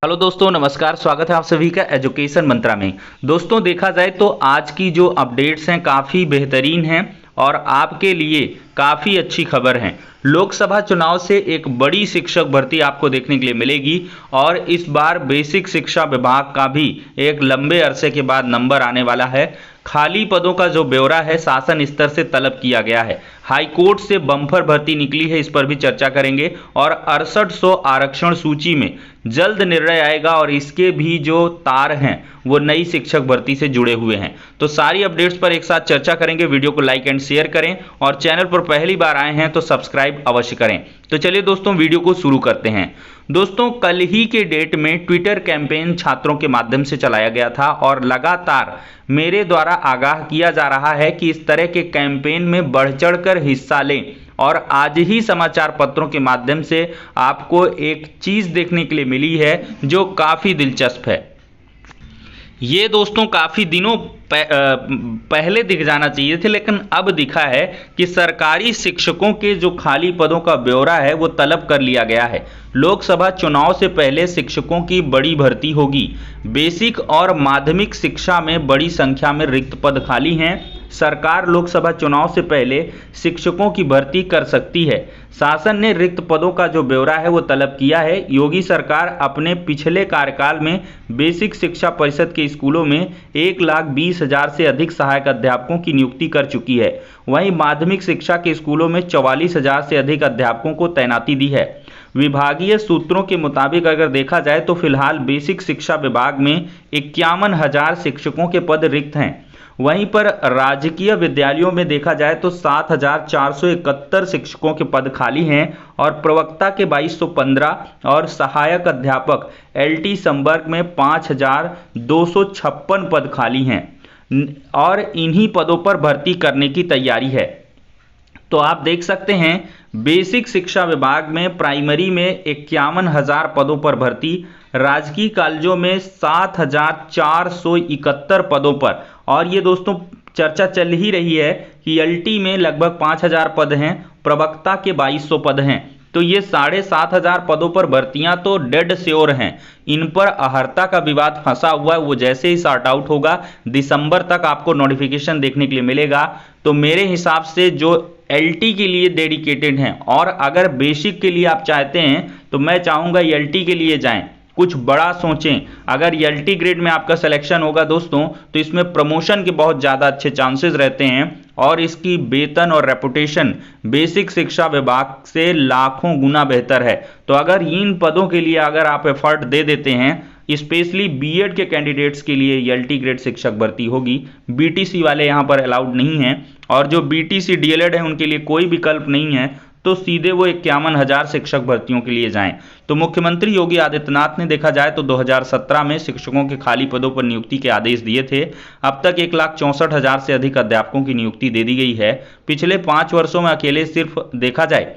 Hello दोस्तों, नमस्कार। स्वागत है आप सभी का एजुकेशन मंत्रा में। दोस्तों, देखा जाए तो आज की जो अपडेट्स हैं काफ़ी बेहतरीन हैं और आपके लिए काफ़ी अच्छी खबर है। लोकसभा चुनाव से एक बड़ी शिक्षक भर्ती आपको देखने के लिए मिलेगी और इस बार बेसिक शिक्षा विभाग का भी एक लंबे अरसे के बाद नंबर आने वाला है। खाली पदों का जो ब्यौरा है शासन स्तर से तलब किया गया है। हाईकोर्ट से बम्पर भर्ती निकली है, इस पर भी चर्चा करेंगे। और 6800 आरक्षण सूची में जल्द निर्णय आएगा और इसके भी जो तार हैं वो नई शिक्षक भर्ती से जुड़े हुए हैं। तो सारी अपडेट्स पर एक साथ चर्चा करेंगे। वीडियो को लाइक एंड शेयर करें और चैनल पर पहली बार आए हैं तो सब्सक्राइब अवश्य करें। तो चलिए दोस्तों, वीडियो को शुरू करते हैं। दोस्तों, कल ही के डेट में ट्विटर कैंपेन छात्रों के माध्यम से चलाया गया था और लगातार मेरे द्वारा आगाह किया जा रहा है कि इस तरह के कैंपेन में बढ़ चढ़कर हिस्सा लें। और आज ही समाचार पत्रों के माध्यम से आपको एक चीज देखने के लिए मिली है जो काफी दिलचस्प है। ये दोस्तों काफ़ी दिनों पहले दिख जाना चाहिए थे, लेकिन अब दिखा है कि सरकारी शिक्षकों के जो खाली पदों का ब्यौरा है वो तलब कर लिया गया है। लोकसभा चुनाव से पहले शिक्षकों की बड़ी भर्ती होगी। बेसिक और माध्यमिक शिक्षा में बड़ी संख्या में रिक्त पद खाली हैं। सरकार लोकसभा चुनाव से पहले शिक्षकों की भर्ती कर सकती है। शासन ने रिक्त पदों का जो ब्यौरा है वो तलब किया है। योगी सरकार अपने पिछले कार्यकाल में बेसिक शिक्षा परिषद के स्कूलों में 1,20,000 से अधिक सहायक अध्यापकों की नियुक्ति कर चुकी है। वहीं माध्यमिक शिक्षा के स्कूलों में 44,000 से अधिक अध्यापकों को तैनाती दी है। विभागीय सूत्रों के मुताबिक अगर देखा जाए तो फिलहाल बेसिक शिक्षा विभाग में 51,000 शिक्षकों के पद रिक्त हैं। वहीं पर राजकीय विद्यालयों में देखा जाए तो 7,471 शिक्षकों के पद खाली हैं और प्रवक्ता के 2,215 और सहायक अध्यापक एलटी संवर्ग में 5,256 पद खाली हैं और इन्हीं पदों पर भर्ती करने की तैयारी है। तो आप देख सकते हैं, बेसिक शिक्षा विभाग में प्राइमरी में 51,000 पदों पर भर्ती, राजकीय कॉलेजों में 7,471 पदों पर। और ये दोस्तों चर्चा चल ही रही है कि एलटी में लगभग 5,000 पद हैं, प्रवक्ता के 2,200 पद हैं। तो ये 7,500 पदों पर भर्तियां तो डेड श्योर हैं। इन पर अहर्ता का विवाद फंसा हुआ है, वो जैसे ही सॉर्ट आउट होगा दिसंबर तक आपको नोटिफिकेशन देखने के लिए मिलेगा। तो मेरे हिसाब से जो एलटी के लिए डेडिकेटेड हैं और अगर बेसिक के लिए आप चाहते हैं तो मैं चाहूँगा एलटी के लिए जाएं, कुछ बड़ा सोचें। अगर एलटी ग्रेड में आपका सिलेक्शन होगा दोस्तों तो इसमें प्रमोशन के बहुत ज़्यादा अच्छे चांसेस रहते हैं और इसकी वेतन और रेपुटेशन बेसिक शिक्षा विभाग से लाखों गुना बेहतर है। तो अगर इन पदों के लिए अगर आप एफर्ट दे देते हैं, स्पेशली बीएड के कैंडिडेट्स के लिए एलटी ग्रेड शिक्षक भर्ती होगी। बीटीसी वाले यहाँ पर अलाउड नहीं हैं और जो बीटीसी डीएलएड है उनके लिए कोई विकल्प नहीं है, तो सीधे वो 51,000 शिक्षक भर्तियों के लिए जाएं। तो मुख्यमंत्री योगी आदित्यनाथ ने देखा जाए तो 2017 में शिक्षकों के खाली पदों पर नियुक्ति के आदेश दिए थे। अब तक 1,64,000 से अधिक अध्यापकों की नियुक्ति दे दी गई है। पिछले 5 वर्षों में अकेले सिर्फ देखा जाए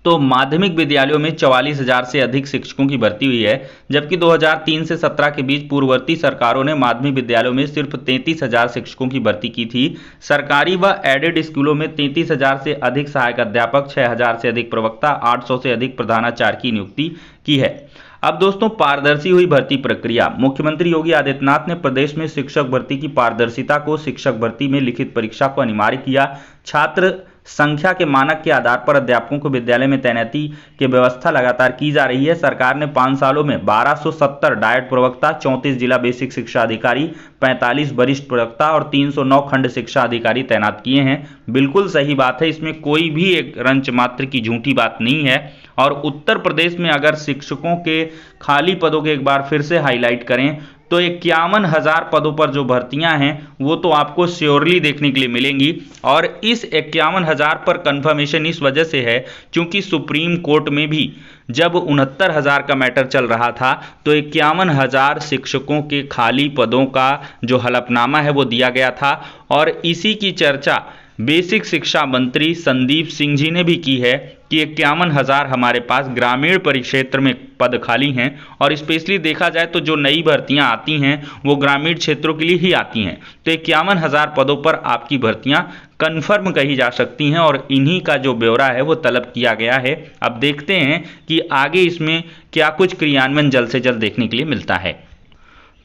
तो माध्यमिक विद्यालयों में 44,000 से अधिक शिक्षकों की भर्ती हुई है, जबकि 2003 से 17 के बीच पूर्ववर्ती सरकारों ने माध्यमिक विद्यालयों में सिर्फ 33,000 शिक्षकों की भर्ती की थी। सरकारी व एडेड स्कूलों में 33,000 से अधिक सहायक अध्यापक, 6,000 से अधिक प्रवक्ता, 800 से अधिक प्रधानाचार्य की नियुक्ति की है। अब दोस्तों, पारदर्शी हुई भर्ती प्रक्रिया। मुख्यमंत्री योगी आदित्यनाथ ने प्रदेश में शिक्षक भर्ती की पारदर्शिता को शिक्षक भर्ती में लिखित परीक्षा को अनिवार्य किया। छात्र संख्या के मानक के आधार पर अध्यापकों को विद्यालय में तैनाती की व्यवस्था लगातार की जा रही है। सरकार ने 5 सालों में 1270 डायट प्रवक्ता, 34 जिला बेसिक शिक्षा अधिकारी, 45 वरिष्ठ प्रवक्ता और 309 खंड शिक्षा अधिकारी तैनात किए हैं। बिल्कुल सही बात है, इसमें कोई भी एक रंच मात्र की झूठी बात नहीं है। और उत्तर प्रदेश में अगर शिक्षकों के खाली पदों के एक बार फिर से हाईलाइट करें तो 51,000 पदों पर जो भर्तियां हैं वो तो आपको श्योरली देखने के लिए मिलेंगी। और इस 51,000 पर कंफर्मेशन इस वजह से है क्योंकि सुप्रीम कोर्ट में भी जब 69,000 का मैटर चल रहा था तो 51,000 शिक्षकों के खाली पदों का जो हलफनामा है वो दिया गया था। और इसी की चर्चा बेसिक शिक्षा मंत्री संदीप सिंह जी ने भी की है कि 51,000 हमारे पास ग्रामीण परिक्षेत्र में पद खाली हैं और स्पेशली देखा जाए तो जो नई भर्तियां आती हैं वो ग्रामीण क्षेत्रों के लिए ही आती हैं। तो 51,000 पदों पर आपकी भर्तियां कन्फर्म कही जा सकती हैं और इन्हीं का जो ब्यौरा है वो तलब किया गया है। अब देखते हैं कि आगे इसमें क्या कुछ क्रियान्वयन जल्द से जल्द देखने के लिए मिलता है।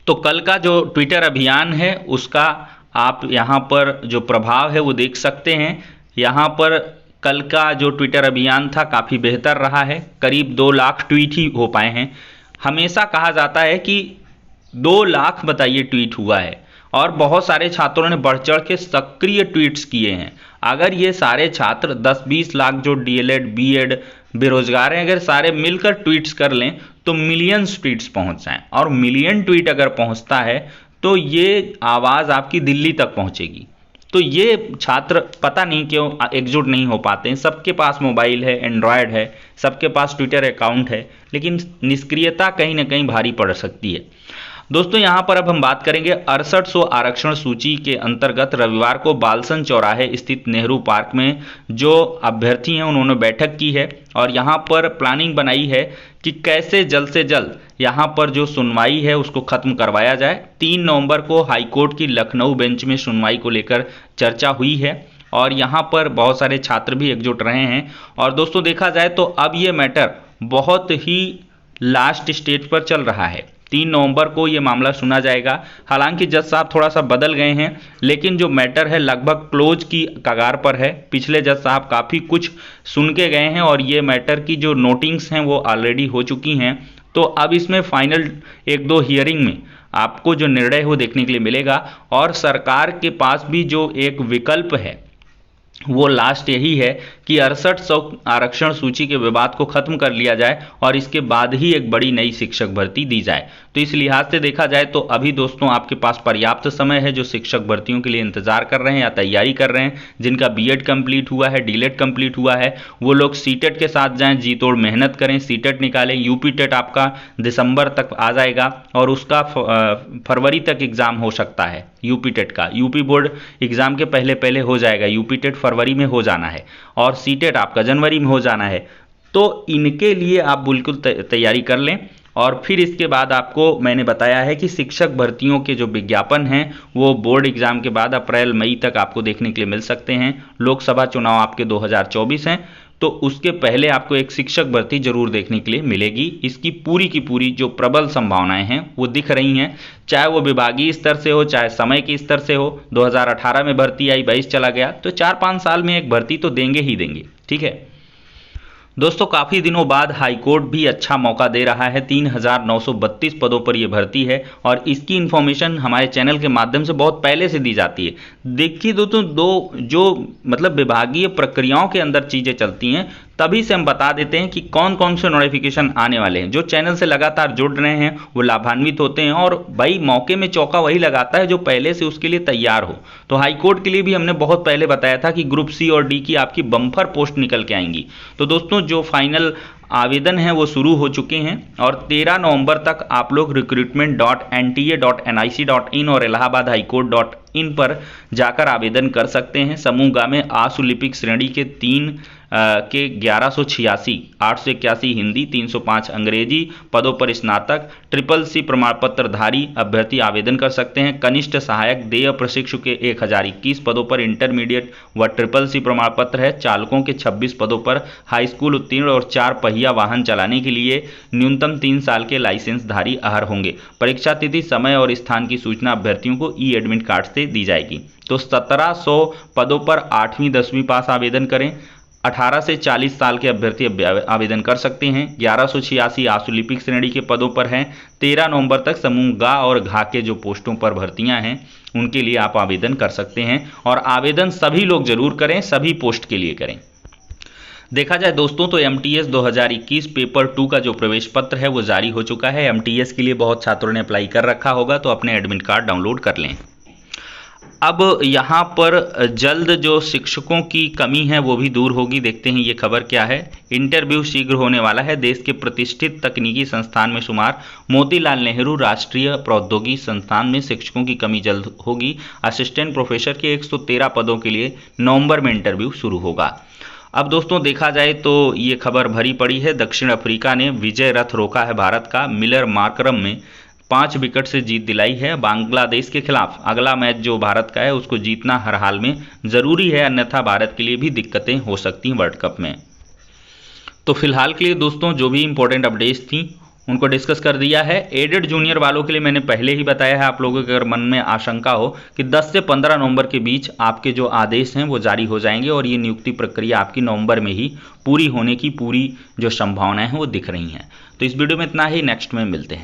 तो कल का जो ट्विटर अभियान है उसका आप यहाँ पर जो प्रभाव है वो देख सकते हैं। यहाँ पर कल का जो ट्विटर अभियान था काफ़ी बेहतर रहा है, करीब 2 लाख ट्वीट ही हो पाए हैं। हमेशा कहा जाता है कि 2 लाख बताइए ट्वीट हुआ है और बहुत सारे छात्रों ने बढ़ चढ़ के सक्रिय ट्वीट्स किए हैं। अगर ये सारे छात्र 10-20 लाख जो डीएलएड बीएड बेरोजगार हैं, अगर सारे मिलकर ट्वीट्स कर लें तो मिलियंस ट्वीट्स पहुंच जाएं, और मिलियन ट्वीट अगर पहुंचता है तो ये आवाज़ आपकी दिल्ली तक पहुंचेगी। तो ये छात्र पता नहीं क्यों एकजुट नहीं हो पाते हैं। सबके पास मोबाइल है, एंड्रॉयड है, सबके पास ट्विटर अकाउंट है, लेकिन निष्क्रियता कहीं ना कहीं भारी पड़ सकती है। दोस्तों यहाँ पर अब हम बात करेंगे 6800 आरक्षण सूची के अंतर्गत रविवार को बालसन चौराहे स्थित नेहरू पार्क में जो अभ्यर्थी हैं उन्होंने बैठक की है और यहाँ पर प्लानिंग बनाई है कि कैसे जल्द से जल्द यहाँ पर जो सुनवाई है उसको खत्म करवाया जाए। 3 नवंबर को हाईकोर्ट की लखनऊ बेंच में सुनवाई को लेकर चर्चा हुई है और यहाँ पर बहुत सारे छात्र भी एकजुट रहे हैं। और दोस्तों देखा जाए तो अब ये मैटर बहुत ही लास्ट स्टेज पर चल रहा है। 3 नवंबर को ये मामला सुना जाएगा। हालांकि जज साहब थोड़ा सा बदल गए हैं, लेकिन जो मैटर है लगभग क्लोज की कगार पर है। पिछले जज साहब काफ़ी कुछ सुन के गए हैं और ये मैटर की जो नोटिंग्स हैं वो ऑलरेडी हो चुकी हैं। तो अब इसमें फाइनल 1-2 हियरिंग में आपको जो निर्णय हो देखने के लिए मिलेगा। और सरकार के पास भी जो एक विकल्प है वो लास्ट यही है कि 6800 आरक्षण सूची के विवाद को खत्म कर लिया जाए और इसके बाद ही एक बड़ी नई शिक्षक भर्ती दी जाए। तो इस लिहाज से देखा जाए तो अभी दोस्तों आपके पास पर्याप्त समय है जो शिक्षक भर्तियों के लिए इंतजार कर रहे हैं या तैयारी कर रहे हैं। जिनका बीएड कंप्लीट हुआ है, डीलेड कंप्लीट हुआ है, वो लोग सीटेट के साथ जाएं, जी तोड़ मेहनत करें, सीटेट निकालें। यूपी टेट आपका दिसंबर तक आ जाएगा और उसका फरवरी तक एग्ज़ाम हो सकता है। यूपी टेट का यूपी बोर्ड एग्ज़ाम के पहले पहले हो जाएगा। यूपी टेट फरवरी में हो जाना है और सीटेट आपका जनवरी में हो जाना है। तो इनके लिए आप बिल्कुल तैयारी कर लें। और फिर इसके बाद आपको मैंने बताया है कि शिक्षक भर्तियों के जो विज्ञापन हैं वो बोर्ड एग्ज़ाम के बाद अप्रैल मई तक आपको देखने के लिए मिल सकते हैं। लोकसभा चुनाव आपके 2024 हैं, तो उसके पहले आपको एक शिक्षक भर्ती जरूर देखने के लिए मिलेगी। इसकी पूरी की पूरी जो प्रबल संभावनाएं हैं वो दिख रही हैं, चाहे वो विभागीय स्तर से हो, चाहे समय के स्तर से हो। 2018 में भर्ती आई, 22 चला गया, तो 4-5 साल में एक भर्ती तो देंगे ही देंगे। ठीक है दोस्तों, काफ़ी दिनों बाद हाईकोर्ट भी अच्छा मौका दे रहा है। 3932 पदों पर यह भर्ती है और इसकी इन्फॉर्मेशन हमारे चैनल के माध्यम से बहुत पहले से दी जाती है। देखिए दोस्तों, जो मतलब विभागीय प्रक्रियाओं के अंदर चीज़ें चलती हैं तभी से हम बता देते हैं कि कौन कौन से नोटिफिकेशन आने वाले हैं। जो चैनल से लगातार जुड़ रहे हैं वो लाभान्वित होते हैं और भाई मौके में चौका वही लगाता है जो पहले से उसके लिए तैयार हो। तो हाईकोर्ट के लिए भी हमने बहुत पहले बताया था कि ग्रुप सी और डी की आपकी बम्पर पोस्ट निकल के आएंगी। तो दोस्तों जो फाइनल आवेदन है वो शुरू हो चुके हैं और 13 नवंबर तक आप लोग recruitment.nta.nic.in और इलाहाबाद हाईकोर्ट.in पर जाकर आवेदन कर सकते हैं। समूह ग में आशु लिपिक श्रेणी के 3 के 1186, 881 हिंदी, 305 अंग्रेजी पदों पर स्नातक CCC प्रमाण पत्रधारी अभ्यर्थी आवेदन कर सकते हैं। कनिष्ठ सहायक देय प्रशिक्षु के 1021 पदों पर इंटरमीडिएट व CCC प्रमाण पत्र है। चालकों के 26 पदों पर हाई स्कूल उत्तीर्ण और 4 पहिया वाहन चलाने के लिए न्यूनतम 3 साल के लाइसेंसधारी अहर होंगे। परीक्षा तिथि, समय और स्थान की सूचना अभ्यर्थियों को ई एडमिट कार्ड से दी जाएगी। तो 1700 पदों पर 8वीं 10वीं पास आवेदन करें। 18 से 40 साल के अभ्यर्थी आवेदन कर सकते हैं। 1186 आशु लिपिक श्रेणी के पदों पर हैं। 13 नवंबर तक समूह ग और घा के जो पोस्टों पर भर्तियां हैं उनके लिए आप आवेदन कर सकते हैं और आवेदन सभी लोग जरूर करें, सभी पोस्ट के लिए करें। देखा जाए दोस्तों तो MTS 2021 पेपर 2 का जो प्रवेश पत्र है वो जारी हो चुका है। MTS के लिए बहुत छात्रों ने अप्लाई कर रखा होगा, तो अपने एडमिट कार्ड डाउनलोड कर लें। अब यहाँ पर जल्द जो शिक्षकों की कमी है वो भी दूर होगी। देखते हैं ये खबर क्या है। इंटरव्यू शीघ्र होने वाला है। देश के प्रतिष्ठित तकनीकी संस्थान में शुमार मोतीलाल नेहरू राष्ट्रीय प्रौद्योगिकी संस्थान में शिक्षकों की कमी जल्द होगी। असिस्टेंट प्रोफेसर के 113 पदों के लिए नवंबर में इंटरव्यू शुरू होगा। अब दोस्तों देखा जाए तो ये खबर भरी पड़ी है। दक्षिण अफ्रीका ने विजय रथ रोका है भारत का। मिलर मार्करम में 5 विकेट से जीत दिलाई है बांग्लादेश के खिलाफ। अगला मैच जो भारत का है उसको जीतना हर हाल में ज़रूरी है, अन्यथा भारत के लिए भी दिक्कतें हो सकती हैं वर्ल्ड कप में। तो फिलहाल के लिए दोस्तों जो भी इंपॉर्टेंट अपडेट्स थी उनको डिस्कस कर दिया है। एडेड जूनियर वालों के लिए मैंने पहले ही बताया है, आप लोगों के अगर मन में आशंका हो कि 10 से 15 नवंबर के बीच आपके जो आदेश हैं वो जारी हो जाएंगे और ये नियुक्ति प्रक्रिया आपकी नवंबर में ही पूरी होने की पूरी जो संभावनाएं हैं वो दिख रही हैं। तो इस वीडियो में इतना ही, नेक्स्ट में मिलते हैं।